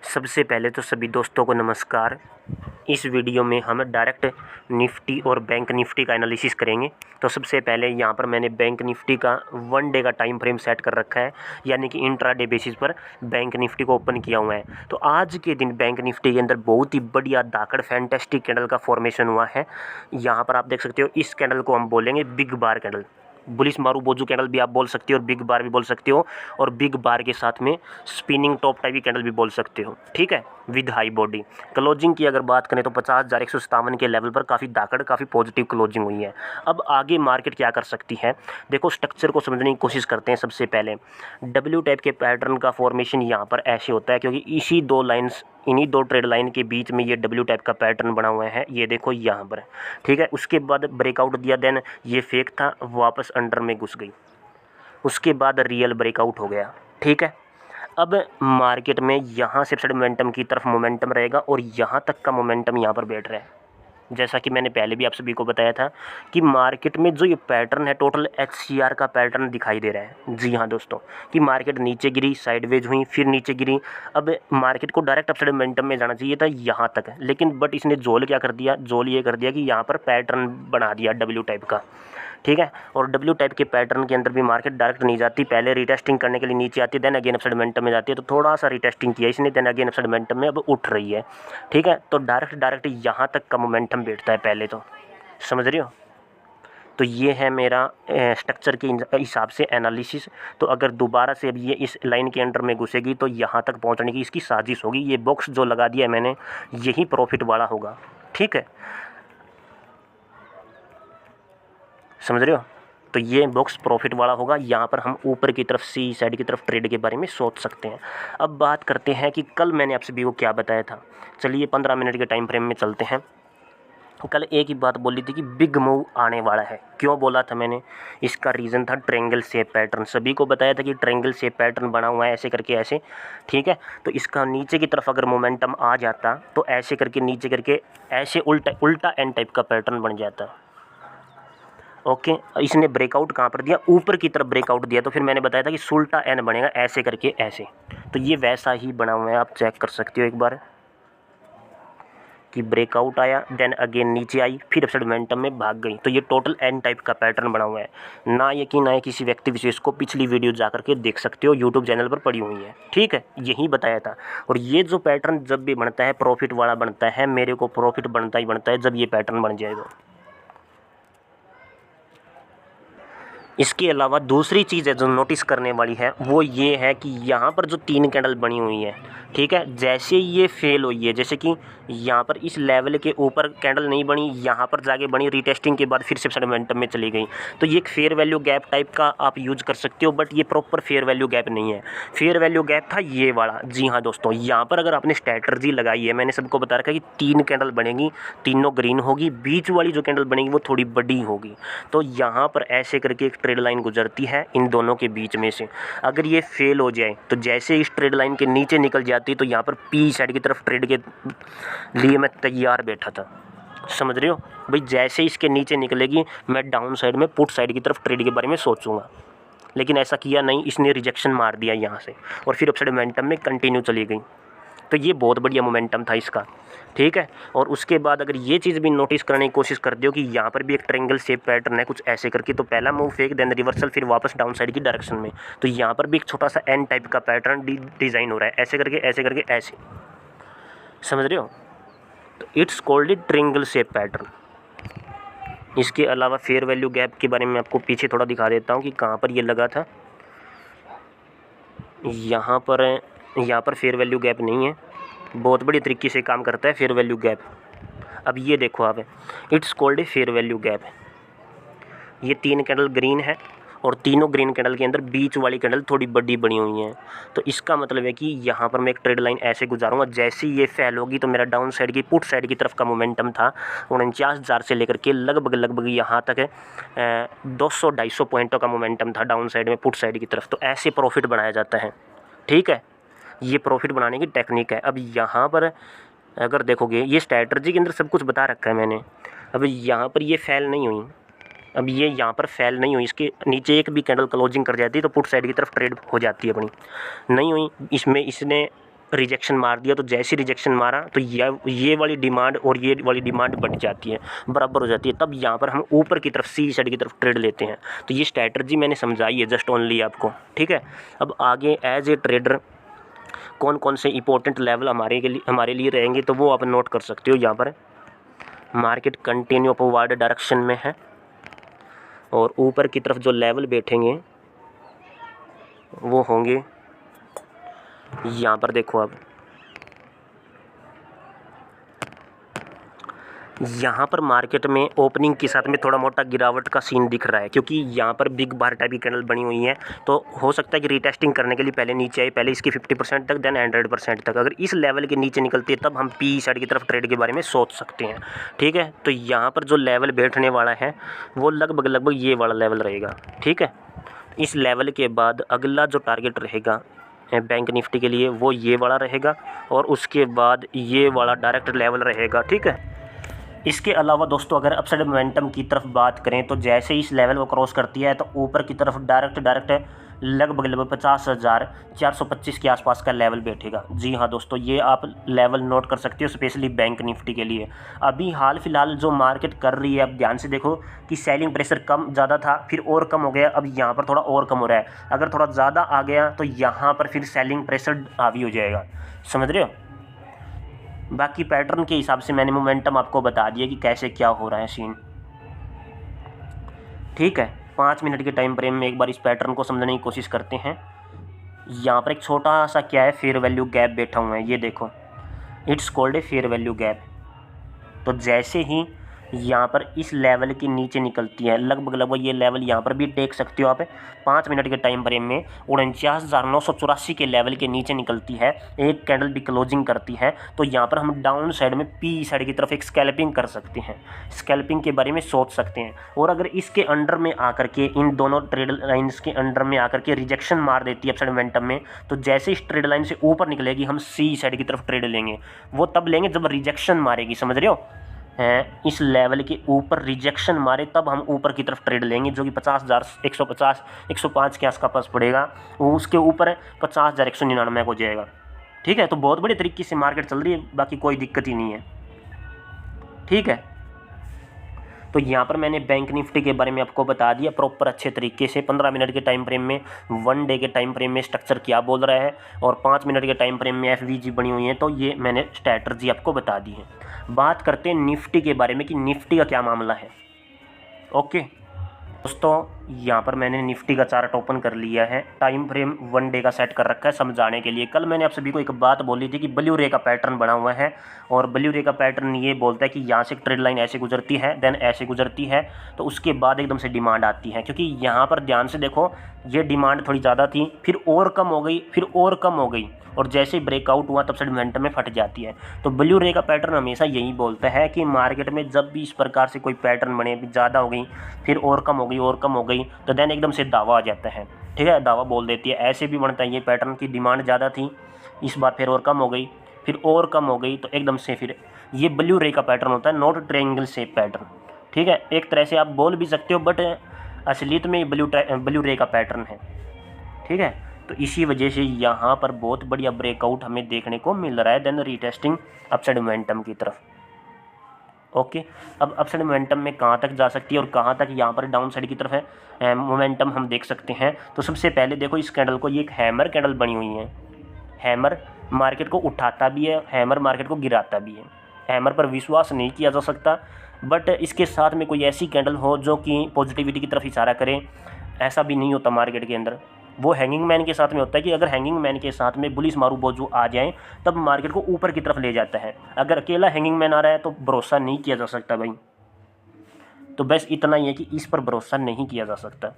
सबसे पहले तो सभी दोस्तों को नमस्कार। इस वीडियो में हम डायरेक्ट निफ्टी और बैंक निफ्टी का एनालिसिस करेंगे। तो सबसे पहले यहाँ पर मैंने बैंक निफ्टी का 1 डे का टाइम फ्रेम सेट कर रखा है, यानी कि इंट्राडे बेसिस पर बैंक निफ्टी को ओपन किया हुआ है। तो आज के दिन बैंक निफ्टी के अंदर बहुत ही बढ़िया धाकड़ फैंटेस्टिक कैंडल का फॉर्मेशन हुआ है। यहाँ पर आप देख सकते हो, इस कैंडल को हम बोलेंगे बिग बार कैंडल, बुलिश मारू बोजू कैंडल भी आप बोल सकते हो और बिग बार भी बोल सकते हो, और बिग बार के साथ में स्पिनिंग टॉप टाइप की कैंडल भी बोल सकते हो। ठीक है, विद हाई बॉडी। क्लोजिंग की अगर बात करें तो 50,157 के लेवल पर काफ़ी धाकड़, काफ़ी पॉजिटिव क्लोजिंग हुई है। अब आगे मार्केट क्या कर सकती है, देखो स्ट्रक्चर को समझने की कोशिश करते हैं। सबसे पहले डब्ल्यू टाइप के पैटर्न का फॉर्मेशन यहाँ पर ऐसे होता है, क्योंकि इसी दो लाइन्स, इन्हीं दो ट्रेड लाइन के बीच में ये डब्ल्यू टाइप का पैटर्न बना हुआ है। ये देखो यहाँ पर, ठीक है। उसके बाद ब्रेकआउट दिया, देन ये फेक था, वापस अंडर में घुस गई। उसके बाद रियल ब्रेकआउट हो गया। ठीक है, अब मार्केट में यहाँ से मोमेंटम की तरफ मोमेंटम रहेगा और यहाँ तक का मोमेंटम यहाँ पर बैठ रहा है। जैसा कि मैंने पहले भी आप सभी को बताया था कि मार्केट में जो ये पैटर्न है, टोटल HCR का पैटर्न दिखाई दे रहा है। जी हाँ दोस्तों, कि मार्केट नीचे गिरी, साइडवेज हुई, फिर नीचे गिरी। अब मार्केट को डायरेक्ट अपसाइड मोमेंटम में जाना चाहिए था यहाँ तक, लेकिन बट इसने जोल क्या कर दिया, जोल ये कर दिया कि यहाँ पर पैटर्न बना दिया डब्ल्यू टाइप का। ठीक है, और डब्ल्यू टाइप के पैटर्न के अंदर भी मार्केट डायरेक्ट नहीं जाती, पहले रिटेस्टिंग करने के लिए नीचे आती है, देन अगेन अपसाइड मोमेंटम में जाती है। तो थोड़ा सा रिटेस्टिंग किया इसने, देन अगेन अपसाइड मोमेंटम में अब उठ रही है। ठीक है, तो डायरेक्ट यहाँ तक का मोमेंटम बैठता है पहले, तो समझ रहे हो। तो ये है मेरा स्ट्रक्चर के हिसाब से एनालिसिस। तो अगर दोबारा से अब ये इस लाइन के अंडर में घुसेगी तो यहाँ तक पहुँचने की इसकी साजिश होगी। ये बॉक्स जो लगा दिया है मैंने, यही प्रॉफिट वाला होगा। ठीक है, समझ रहे हो। तो ये बॉक्स प्रॉफिट वाला होगा। यहाँ पर हम ऊपर की तरफ, सी साइड की तरफ ट्रेड के बारे में सोच सकते हैं। अब बात करते हैं कि कल मैंने आप सभी को क्या बताया था। चलिए 15 मिनट के टाइम फ्रेम में चलते हैं। कल एक ही बात बोली थी कि बिग मूव आने वाला है। क्यों बोला था मैंने, इसका रीज़न था ट्रायंगल शेप पैटर्न। सभी को बताया था कि ट्रायंगल शेप पैटर्न बना हुआ है ऐसे करके ऐसे। ठीक है, तो इसका नीचे की तरफ अगर मोमेंटम आ जाता तो ऐसे करके नीचे करके ऐसे उल्टा एन टाइप का पैटर्न बन जाता। ओके, इसने ब्रेकआउट कहाँ पर दिया, ऊपर की तरफ ब्रेकआउट दिया। तो फिर मैंने बताया था कि सुल्टा एन बनेगा ऐसे करके ऐसे। तो ये वैसा ही बना हुआ है, आप चेक कर सकते हो एक बार कि ब्रेकआउट आया, देन अगेन नीचे आई, फिर अपसाइड मोमेंटम में भाग गई। तो ये टोटल एन टाइप का पैटर्न बना हुआ है। ना यकीन आए किसी व्यक्ति विशेष को, पिछली वीडियो जा करके देख सकते हो, यूट्यूब चैनल पर पड़ी हुई है। ठीक है, यही बताया था। और ये जो पैटर्न जब भी बनता है प्रॉफिट वाला बनता है, मेरे को प्रॉफिट बनता ही बनता है जब ये पैटर्न बन जाएगा। इसके अलावा दूसरी चीज़ है जो नोटिस करने वाली है, वो ये है कि यहाँ पर जो 3 कैंडल बनी हुई है, ठीक है, जैसे ये फेल हुई है, जैसे कि यहाँ पर इस लेवल के ऊपर कैंडल नहीं बनी, यहाँ पर जाके बनी, रीटेस्टिंग के बाद फिर से मोमेंटम में चली गई। तो ये एक फेयर वैल्यू गैप टाइप का आप यूज कर सकते हो, बट ये प्रॉपर फेयर वैल्यू गैप नहीं है। फेयर वैल्यू गैप था ये वाला। जी हाँ दोस्तों, यहाँ पर अगर आपने स्ट्रैटर्जी लगाई है, मैंने सबको बता रखा है कि 3 कैंडल बनेगी, तीनों ग्रीन होगी, बीच वाली जो कैंडल बनेगी वो थोड़ी बड़ी होगी। तो यहाँ पर ऐसे करके एक ट्रेड लाइन गुजरती है इन दोनों के बीच में से। अगर ये फेल हो जाए तो जैसे इस ट्रेड लाइन के नीचे निकल जाती, तो यहाँ पर पी साइड की तरफ ट्रेड के लिए मैं तैयार बैठा था। समझ रहे हो भाई, जैसे इसके नीचे निकलेगी मैं डाउन साइड में पुट साइड की तरफ ट्रेड के बारे में सोचूंगा, लेकिन ऐसा किया नहीं, इसने रिजेक्शन मार दिया यहाँ से और फिर अपसाइड मोमेंटम में कंटिन्यू चली गई। तो ये बहुत बढ़िया मोमेंटम था इसका। ठीक है, और उसके बाद अगर ये चीज़ भी नोटिस करने की कोशिश कर दो कि यहाँ पर भी एक ट्रायंगल शेप पैटर्न है कुछ ऐसे करके, तो पहला मूव फेक, देन रिवर्सल, फिर वापस डाउन साइड की डायरेक्शन में। तो यहाँ पर भी एक छोटा सा एन टाइप का पैटर्न डिज़ाइन हो रहा है, ऐसे करके ऐसे करके ऐसे। समझ रहे हो, तो it's called triangle shape pattern. इसके अलावा फेयर वैल्यू गैप के बारे में आपको पीछे थोड़ा दिखा देता हूँ कि कहाँ पर ये लगा था। यहाँ पर फेयर वैल्यू गैप नहीं है, बहुत बड़ी तरीके से काम करता है फेयर वैल्यू गैप। अब ये देखो आप, it's called a fair value gap. ये 3 कैंडल ग्रीन है और तीनों ग्रीन कैंडल के अंदर बीच वाली कैंडल थोड़ी बड़ी बनी हुई है। तो इसका मतलब है कि यहाँ पर मैं एक ट्रेड लाइन ऐसे गुजारूंगा, जैसे ये फेल होगी तो मेरा डाउन साइड की पुट साइड की तरफ का मोमेंटम था 49,000 से लेकर के लगभग यहाँ तक 200-250 पॉइंटों का मोमेंटम था डाउन साइड में पुट साइड की तरफ। तो ऐसे प्रॉफिट बनाया जाता है। ठीक है, ये प्रॉफिट बनाने की टेक्निक है। अब यहाँ पर अगर देखोगे, ये स्ट्रैटर्जी के अंदर सब कुछ बता रखा है मैंने। अब यहाँ पर ये फेल नहीं हुई, अब ये यहाँ पर फेल नहीं हुई, इसके नीचे एक भी कैंडल क्लोजिंग कर जाती तो पुट साइड की तरफ ट्रेड हो जाती है अपनी। नहीं हुई, इसमें इसने रिजेक्शन मार दिया, तो जैसे रिजेक्शन मारा तो ये वाली डिमांड और ये वाली डिमांड बढ़ जाती है, बराबर हो जाती है। तब यहाँ पर हम ऊपर की तरफ सी साइड की तरफ ट्रेड लेते हैं। तो ये स्ट्रैटेजी मैंने समझाई है जस्ट ओनली आपको, ठीक है। अब आगे एज ए ट्रेडर कौन कौन से इंपॉर्टेंट लेवल हमारे लिए रहेंगे तो वो आप नोट कर सकते हो। यहाँ पर मार्केट कंटिन्यू अपवर्ड डायरेक्शन में है और ऊपर की तरफ जो लेवल बैठेंगे वो होंगे यहाँ पर, देखो आप यहाँ पर मार्केट में ओपनिंग के साथ में थोड़ा मोटा गिरावट का सीन दिख रहा है, क्योंकि यहाँ पर बिग बार टाइप की कैंडल बनी हुई है। तो हो सकता है कि रीटेस्टिंग करने के लिए पहले नीचे आई, पहले इसकी 50% तक, देन 100% तक। अगर इस लेवल के नीचे निकलती है तब हम पी साइड की तरफ ट्रेड के बारे में सोच सकते हैं, ठीक है। तो यहाँ पर जो लेवल बैठने वाला है वो लगभग ये वाला लेवल रहेगा, ठीक है। इस लेवल के बाद अगला जो टारगेट रहेगा बैंक निफ्टी के लिए वो ये वाला रहेगा और उसके बाद ये वाला डायरेक्ट लेवल रहेगा, ठीक है। इसके अलावा दोस्तों अगर अपसाइड मोमेंटम की तरफ बात करें तो जैसे इस लेवल को क्रॉस करती है तो ऊपर की तरफ डायरेक्ट लगभग 50,425 के आसपास का लेवल बैठेगा। जी हाँ दोस्तों, ये आप लेवल नोट कर सकते हो स्पेशली बैंक निफ्टी के लिए। अभी हाल फिलहाल जो मार्केट कर रही है, अब ध्यान से देखो कि सेलिंग प्रेशर कम ज़्यादा था, फिर और कम हो गया, अब यहाँ पर थोड़ा और कम हो रहा है। अगर थोड़ा ज़्यादा आ गया तो यहाँ पर फिर सेलिंग प्रेशर हावी हो जाएगा, समझ रहे हो। बाकी पैटर्न के हिसाब से मैंने मोमेंटम आपको बता दिया कि कैसे क्या हो रहा है सीन, ठीक है। 5 मिनट के टाइम फ्रेम में एक बार इस पैटर्न को समझने की कोशिश करते हैं। यहाँ पर एक छोटा सा क्या है, फेयर वैल्यू गैप बैठा हुआ है, ये देखो, it's called a fair value gap. तो जैसे ही यहाँ पर इस लेवल के नीचे निकलती है, लगभग ये लेवल यहाँ पर भी टेक सकते हो आप 5 मिनट के टाइम फ्रेम में, 49,984 के लेवल के नीचे निकलती है, एक कैंडल भी क्लोजिंग करती है, तो यहाँ पर हम डाउन साइड में पी साइड की तरफ एक स्कैल्पिंग कर सकते हैं, स्कैल्पिंग के बारे में सोच सकते हैं। और अगर इसके अंडर में आकर के, इन दोनों ट्रेड लाइन्स के अंडर में आकर के रिजेक्शन मार देती है अपसाइड मोमेंटम में, तो जैसे इस ट्रेड लाइन से ऊपर निकलेगी हम सी साइड की तरफ ट्रेड लेंगे। वो तब लेंगे जब रिजेक्शन मारेगी, समझ रहे हो, इस लेवल के ऊपर रिजेक्शन मारे तब हम ऊपर की तरफ ट्रेड लेंगे, जो कि 50,150 105 के आसपास पड़ेगा। वो उसके ऊपर 50,199 हो जाएगा, ठीक है। तो बहुत बड़े तरीके से मार्केट चल रही है, बाकी कोई दिक्कत ही नहीं है, ठीक है। तो यहाँ पर मैंने बैंक निफ्टी के बारे में आपको बता दिया प्रॉपर अच्छे तरीके से। 15 मिनट के टाइम फ्रेम में, 1 डे के टाइम फ्रेम में स्ट्रक्चर क्या बोल रहा है, और 5 मिनट के टाइम फ्रेम में एफवीजी बनी हुई है। तो ये मैंने स्ट्रैटेजी आपको बता दी है। बात करते हैं निफ्टी के बारे में कि निफ्टी का क्या मामला है। ओके दोस्तों, यहाँ पर मैंने निफ्टी का चार्ट ओपन कर लिया है, टाइम फ्रेम 1 डे का सेट कर रखा है समझाने के लिए। कल मैंने आप सभी को एक बात बोली थी कि ब्लू रे का पैटर्न बना हुआ है, और ब्लू रे का पैटर्न ये बोलता है कि यहाँ से ट्रेड लाइन ऐसे गुजरती है, देन ऐसे गुजरती है, तो उसके बाद एकदम से डिमांड आती है। क्योंकि यहाँ पर ध्यान से देखो, ये डिमांड थोड़ी ज़्यादा थी, फिर और कम हो गई, फिर और कम हो गई, और जैसे ही ब्रेकआउट हुआ तब से मोमेंटम में फट जाती है। तो ब्लू रे का पैटर्न हमेशा यही बोलता है कि मार्केट में जब भी इस प्रकार से कोई पैटर्न बने, ज़्यादा हो गई, फिर और कम हो गई, और कम हो गई, तो देन एकदम से दावा आ जाता है, ठीक है, दावा बोल देती है। ऐसे भी बनता है ये पैटर्न की डिमांड ज़्यादा थी, इस बार फिर और कम हो गई, फिर और कम हो गई, तो एकदम से फिर ये ब्लू रे का पैटर्न होता है, नॉट ट्रायंगल शेप पैटर्न, ठीक है। एक तरह से आप बोल भी सकते हो, बट असलियत में ब्लू रे का पैटर्न है, ठीक है। तो इसी वजह से यहाँ पर बहुत बढ़िया ब्रेकआउट हमें देखने को मिल रहा है, देन रीटेस्टिंग अपसाइड मोमेंटम की तरफ। ओके, अब अपसाइड मोमेंटम में कहाँ तक जा सकती है और कहाँ तक यहाँ पर डाउन साइड की तरफ है मोमेंटम हम देख सकते हैं। तो सबसे पहले देखो इस कैंडल को, ये एक हैमर कैंडल बनी हुई है। हैमर मार्केट को उठाता भी है, हैमर मार्केट को गिराता भी है। हैमर पर विश्वास नहीं किया जा सकता, बट इसके साथ में कोई ऐसी कैंडल हो जो कि पॉजिटिविटी की तरफ इशारा करे, ऐसा भी नहीं होता मार्केट के अंदर। वो हैंगिंग मैन के साथ में होता है कि अगर हैंगिंग मैन के साथ में बुलिश मारू बोझू आ जाए तब मार्केट को ऊपर की तरफ ले जाता है। अगर अकेला हैंगिंग मैन आ रहा है तो भरोसा नहीं किया जा सकता भाई। तो बस इतना ही है कि इस पर भरोसा नहीं किया जा सकता।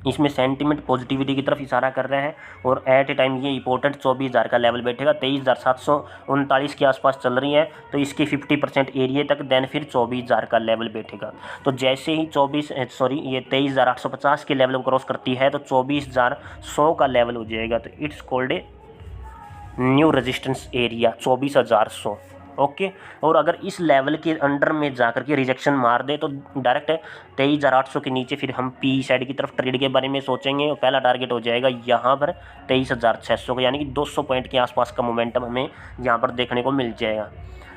इसमें सेंटीमेंट पॉजिटिविटी की तरफ इशारा कर रहे हैं, और एट ए टाइम ये इंपॉर्टेंट 24,000 का लेवल बैठेगा। 23,739 के आसपास चल रही है, तो इसकी 50% एरिया तक, देन फिर 24,000 का लेवल बैठेगा। तो जैसे ही 23,850 के लेवल को क्रॉस करती है तो 24,100 का लेवल हो जाएगा। तो it's called a new resistance area 24,100, okay. और अगर इस लेवल के अंडर में जाकर के रिजेक्शन मार दे तो डायरेक्ट 23,800 के नीचे फिर हम पी साइड की तरफ ट्रेड के बारे में सोचेंगे और पहला टारगेट हो जाएगा यहाँ पर 23,600 का, यानी कि 200 पॉइंट के आसपास का मोमेंटम हमें यहाँ पर देखने को मिल जाएगा।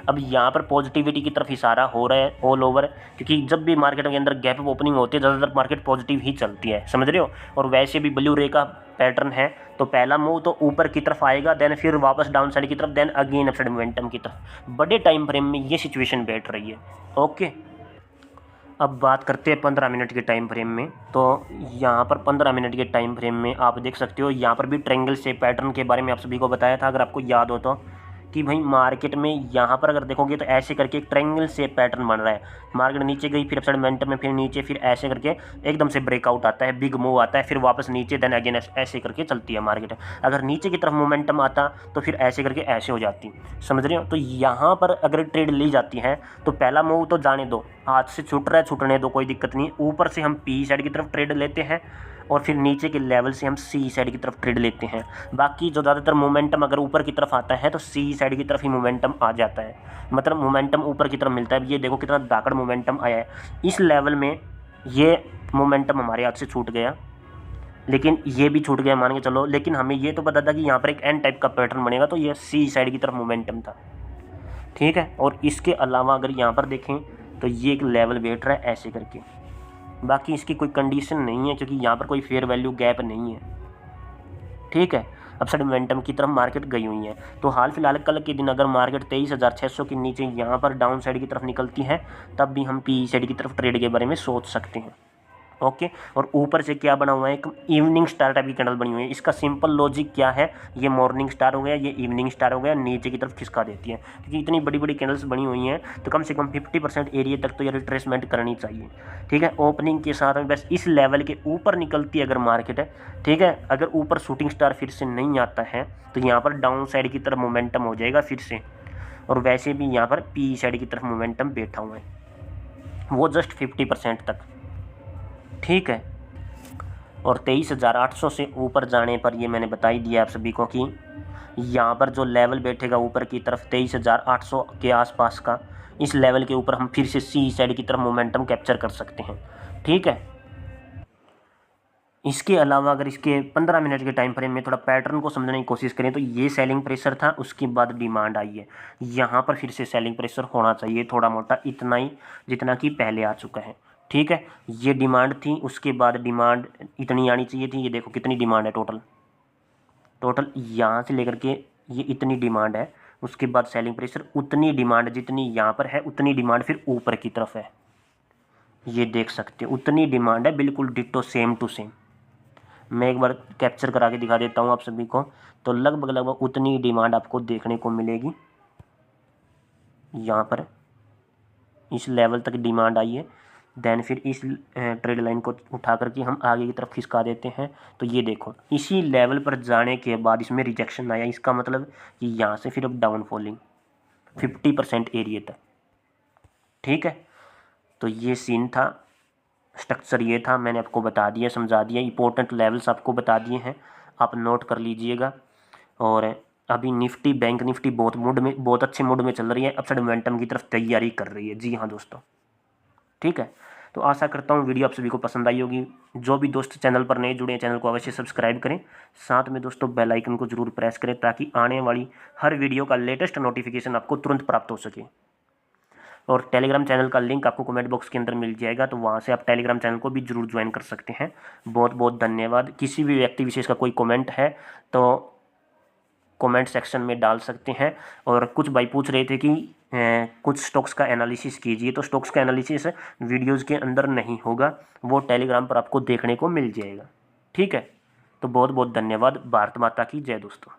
अब यहाँ पर पॉजिटिविटी की तरफ इशारा हो रहा है ऑल ओवर, क्योंकि जब भी मार्केट के अंदर गैप ओपनिंग होती है ज़्यादातर मार्केट पॉजिटिव ही चलती है, समझ रहे हो। और वैसे भी ब्लू रे का पैटर्न है, तो पहला मूव तो ऊपर की तरफ आएगा, देन फिर वापस डाउन साइड की तरफ, देन अगेन अपसाइड मोमेंटम की तरफ। बड़े टाइम फ्रेम में ये सिचुएशन बैठ रही है। ओके, अब बात करते हैं 15 मिनट के टाइम फ्रेम में। तो यहाँ पर 15 मिनट के टाइम फ्रेम में आप देख सकते हो, यहाँ पर भी ट्रायंगल शेप पैटर्न के बारे में आप सभी को बताया था, अगर आपको याद हो तो, कि भाई मार्केट में यहाँ पर अगर देखोगे तो ऐसे करके एक ट्रायंगल शेप पैटर्न बन रहा है। मार्केट नीचे गई, फिर अपसाइड मोमेंटम में, फिर नीचे, फिर ऐसे करके एकदम से ब्रेकआउट आता है, बिग मूव आता है, फिर वापस नीचे, देन अगेन ऐसे करके चलती है मार्केट। अगर नीचे की तरफ मोमेंटम आता तो फिर ऐसे करके ऐसे हो जाती, समझ रहे हो। तो यहाँ पर अगर ट्रेड ली जाती है तो पहला मूव तो जाने दो, हाथ से छूट रहा है छूटने दो, कोई दिक्कत नहीं। ऊपर से हम पी साइड की तरफ ट्रेड लेते हैं और फिर नीचे के लेवल से हम सी साइड की तरफ ट्रेड लेते हैं। बाकी जो ज़्यादातर मोमेंटम अगर ऊपर की तरफ आता है तो सी साइड की तरफ ही मोमेंटम आ जाता है, मतलब मोमेंटम ऊपर की तरफ मिलता है। ये देखो कितना दाकड़ मोमेंटम आया है। इस लेवल में ये मोमेंटम हमारे हाथ से छूट गया, लेकिन ये भी छूट गया मान के चलो, लेकिन हमें ये तो पता था कि यहाँ पर एक एन टाइप का पैटर्न बनेगा, तो ये सी साइड की तरफ मोमेंटम था, ठीक है। और इसके अलावा अगर यहाँ पर देखें तो ये एक लेवल बैठ रहा है ऐसे करके। बाकी इसकी कोई कंडीशन नहीं है, क्योंकि यहाँ पर कोई फेयर वैल्यू गैप नहीं है, ठीक है। अपसाइड मोमेंटम की तरफ मार्केट गई हुई है। तो हाल फिलहाल कल के दिन अगर मार्केट 23,600 के नीचे यहाँ पर डाउन साइड की तरफ निकलती है, तब भी हम पी साइड की तरफ ट्रेड के बारे में सोच सकते हैं। ओके, और ऊपर से क्या बना हुआ है, एक इवनिंग स्टार टाइप की कैंडल बनी हुई है। इसका सिंपल लॉजिक क्या है, ये मॉर्निंग स्टार हो गया, ये इवनिंग स्टार हो गया, नीचे की तरफ खिसका देती है। क्योंकि इतनी बड़ी बड़ी कैंडल्स बनी हुई हैं तो कम से कम 50% एरिया तक तो ये रिट्रेसमेंट करनी चाहिए, ठीक है। ओपनिंग के साथ में बस इस लेवल के ऊपर निकलती है अगर मार्केट है, ठीक है। अगर ऊपर शूटिंग स्टार फिर से नहीं आता है तो यहाँ पर डाउन साइड की तरफ मोमेंटम हो जाएगा फिर से। और वैसे भी यहाँ पर पी साइड की तरफ मोमेंटम बैठा हुआ है, वो जस्ट 50% तक, ठीक है। और 23,800 से ऊपर जाने पर ये मैंने बता ही दिया आप सभी को कि यहाँ पर जो लेवल बैठेगा ऊपर की तरफ 23,800 के आसपास का, इस लेवल के ऊपर हम फिर से सी साइड की तरफ मोमेंटम कैप्चर कर सकते हैं, ठीक है। इसके अलावा अगर इसके 15 मिनट के टाइम फ्रेम में थोड़ा पैटर्न को समझने की कोशिश करें तो ये सेलिंग प्रेशर था, उसके बाद डिमांड आई है। यहाँ पर फिर से सेलिंग प्रेशर होना चाहिए थोड़ा मोटा, इतना ही जितना कि पहले आ चुका है, ठीक है। ये डिमांड थी, उसके बाद डिमांड इतनी आनी चाहिए थी। ये देखो कितनी डिमांड है, टोटल यहाँ से लेकर के ये इतनी डिमांड है। उसके बाद सेलिंग प्रेशर उतनी डिमांड जितनी यहाँ पर है, उतनी डिमांड फिर ऊपर की तरफ है। ये देख सकते हो उतनी डिमांड है, बिल्कुल डिट्टो सेम टू सेम। मैं एक बार कैप्चर करा के दिखा देता हूँ आप सभी को। तो लगभग उतनी डिमांड आपको देखने को मिलेगी। यहाँ पर इस लेवल तक डिमांड आई है, देन फिर इस ट्रेड लाइन को उठा करके हम आगे की तरफ खिसका देते हैं। तो ये देखो इसी लेवल पर जाने के बाद इसमें रिजेक्शन आया, इसका मतलब कि यहाँ से फिर अब डाउन फॉलिंग 50% एरिया तक, ठीक है। तो ये सीन था, स्ट्रक्चर ये था, मैंने आपको बता दिया, समझा दिया, इंपॉर्टेंट लेवल्स आपको बता दिए हैं, आप नोट कर लीजिएगा। और अभी निफ्टी, बैंक निफ्टी बहुत अच्छे मूड में चल रही है, अपसाइड मोमेंटम की तरफ तैयारी कर रही है। जी हाँ दोस्तों, ठीक है। तो आशा करता हूँ वीडियो आप सभी को पसंद आई होगी। जो भी दोस्त चैनल पर नए जुड़े हैं चैनल को अवश्य सब्सक्राइब करें, साथ में दोस्तों बेल आइकन को जरूर प्रेस करें ताकि आने वाली हर वीडियो का लेटेस्ट नोटिफिकेशन आपको तुरंत प्राप्त हो सके। और टेलीग्राम चैनल का लिंक आपको कमेंट बॉक्स के अंदर मिल जाएगा, तो वहाँ से आप टेलीग्राम चैनल को भी जरूर ज्वाइन कर सकते हैं। बहुत बहुत धन्यवाद। किसी भी व्यक्ति विशेष का कोई कमेंट है तो कमेंट सेक्शन में डाल सकते हैं। और कुछ भाई पूछ रहे थे कि कुछ स्टॉक्स का एनालिसिस कीजिए, तो स्टॉक्स का एनालिसिस वीडियोज़ के अंदर नहीं होगा, वो टेलीग्राम पर आपको देखने को मिल जाएगा, ठीक है। तो बहुत बहुत धन्यवाद। भारत माता की जय दोस्तों।